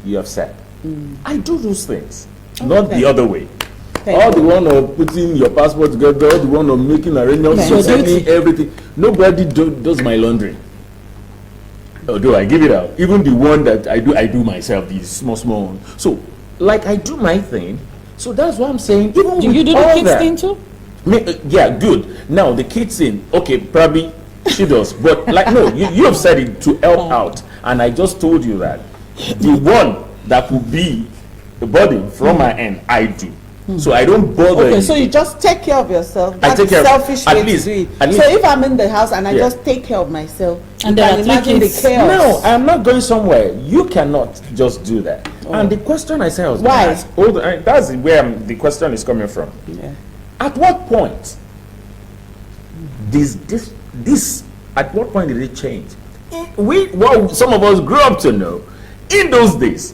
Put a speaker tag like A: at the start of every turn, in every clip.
A: you have said. I do those things, not the other way. All the one of putting your passport together, all the one of making arrangements, sending everything. Nobody does my laundry. Although I give it out, even the one that I do myself, these small ones. So, like, I do my thing. So that's what I'm saying. Even
B: do you do the kids thing too?
A: Yeah, good. Now the kids thing, okay, probably she does, but like, no, you have said it to help out, and I just told you that the one that would be the burden from my end, I do. So I don't bother.
C: Okay, so you just take care of yourself. That's
A: I take care
C: selfish
A: of,
C: way to do it. So if I'm in the house and I just take care of myself,
B: and
C: you
B: then
C: can imagine the chaos.
A: No, I'm not going somewhere. You cannot just do that. And the question I said was,
C: why?
A: That's where the question is coming from.
C: Yeah.
A: At what point at what point did it change? Some of us grew up to know in those days.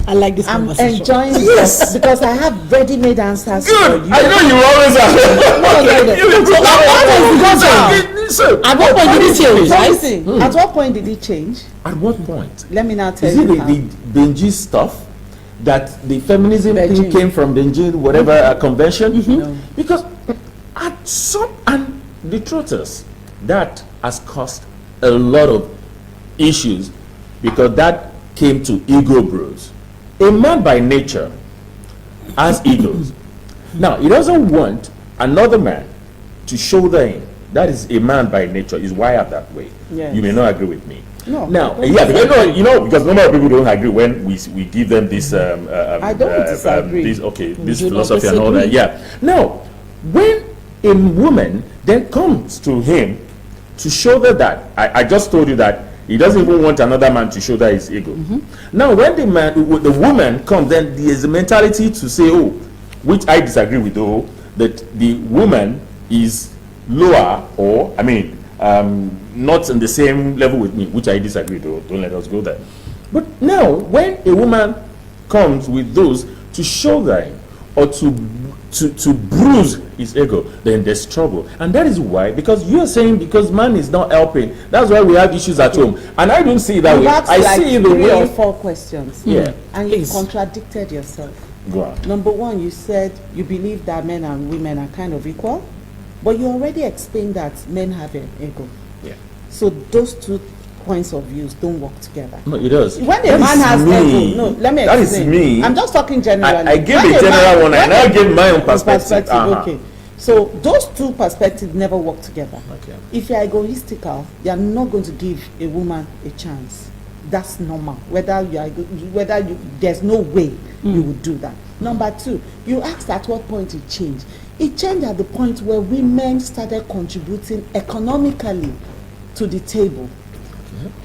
B: I like this
C: I'm
B: conversation.
C: enjoying this because I have ready-made answers for
A: Good.
C: you.
A: I know you always are.
B: At what point did it change?
C: At what point did it change?
A: At what point?
C: Let me now tell
A: you. Is it the Benji stuff that the feminism thing came from Benji, whatever convention?
C: No.
A: Because and the truth is, that has caused a lot of issues because that came to ego bros. A man by nature has egos. Now, he doesn't want another man to shoulder him. That is a man by nature, is wired that way.
C: Yes.
A: You may not agree with me.
C: No.
A: Now, because normal people don't agree when we give them this
C: I don't disagree.
A: This philosophy and all that. Yeah. Now, when a woman then comes to him to shoulder that, I just told you that he doesn't even want another man to shoulder his ego. Now, when the woman comes, then there's a mentality to say, which I disagree with, that the woman is lower, or not in the same level with me, which I disagree, though. Don't let us go there. But now, when a woman comes with those to shoulder him or to bruise his ego, then there's trouble. And that is why, because you're saying because man is not helping, that's why we have issues at home. And I don't see it that way. I see it the way
C: 3 or 4 questions.
A: Yeah.
C: And you contradicted yourself.
A: Go on.
C: Number one, you said you believe that men and women are kind of equal, but you already explained that men have an ego.
A: Yeah.
C: So those 2 points of views don't work together.
A: No, it does.
C: When a man has ego, no, let me explain.
A: That is me.
C: I'm just talking generally.
A: I give the general one, and I'll give my own perspective.
C: Okay. So those 2 perspectives never work together.
A: Okay.
C: If you're egoistical, you're not going to give a woman a chance. That's normal. There's no way you would do that. Number 2, you asked at what point it changed. It changed at the point where women started contributing economically to the table.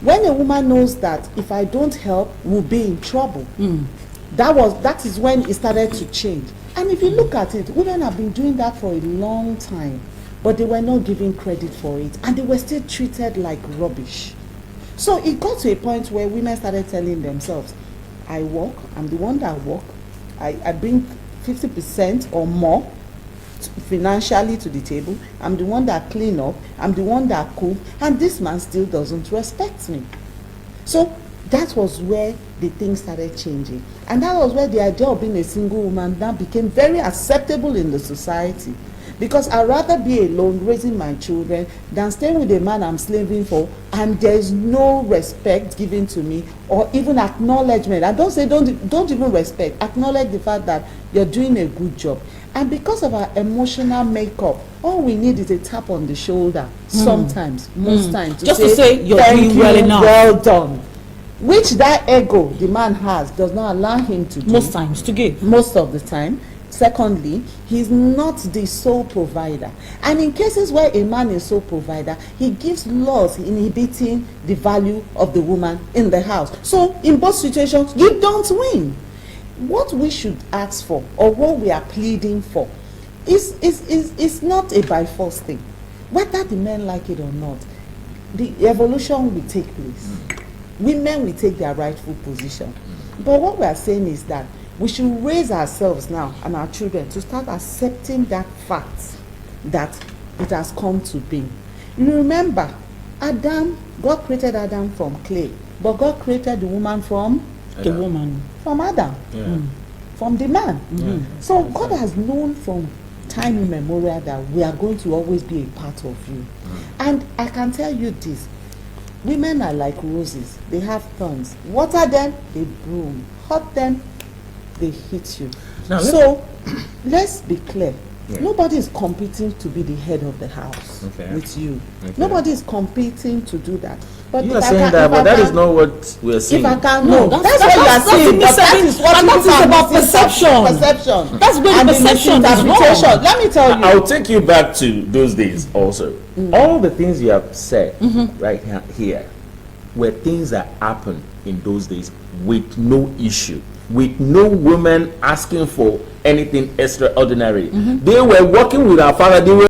C: When a woman knows that if I don't help, we'll be in trouble. That is when it started to change. And if you look at it, women have been doing that for a long time, but they were not given credit for it, and they were still treated like rubbish. So it got to a point where women started telling themselves, I work, I'm the one that work, I bring 50% or more financially to the table, I'm the one that clean up, I'm the one that cook, and this man still doesn't respect me. So that was where the things started changing, and that was where the idea of being a single woman now became very acceptable in the society, because I'd rather be alone raising my children than staying with a man I'm slaving for, and there's no respect given to me or even acknowledgement. I don't say don't even respect, acknowledge the fact that you're doing a good job. And because of our emotional makeup, all we need is a tap on the shoulder sometimes, most times,
B: just to say you're doing well enough,
C: well done, which that ego the man has does not allow him to do.
B: Most times to give.
C: Most of the time. Secondly, he's not the sole provider. And in cases where a man is sole provider, he gives laws inhibiting the value of the woman in the house. So in both situations, you don't win. What we should ask for, or what we are pleading for, is not a by force thing. Whether the men like it or not, the evolution will take place. Women will take their rightful position. But what we are saying is that we should raise ourselves now and our children to start accepting that fact that it has come to be. You remember, God created Adam from clay, but God created the woman from
B: The woman.
C: From Adam.
A: Yeah.
C: From the man. So God has known from time immemorial that we are going to always be a part of you. And I can tell you this, women are like roses. They have thorns. Water them, they bloom. Hurt them, they hit you.
A: Now,
C: so let's be clear.
A: Yeah.
C: Nobody is competing to be the head of the house with you. Nobody is competing to do that. But
A: you are saying that, but that is not what we are saying.
C: If I can,
B: No,
C: that's what you are saying. But that is what
B: and that
C: people
B: is
C: are
B: about
C: missing.
B: perception. That's where
C: And
B: the perception is
C: misinterpretation.
B: wrong.
C: Let me tell you.
A: I'll take you back to those days also. All the things you have said right here were things that happened in those days with no issue, with no women asking for anything extraordinary. They were working with our father. They were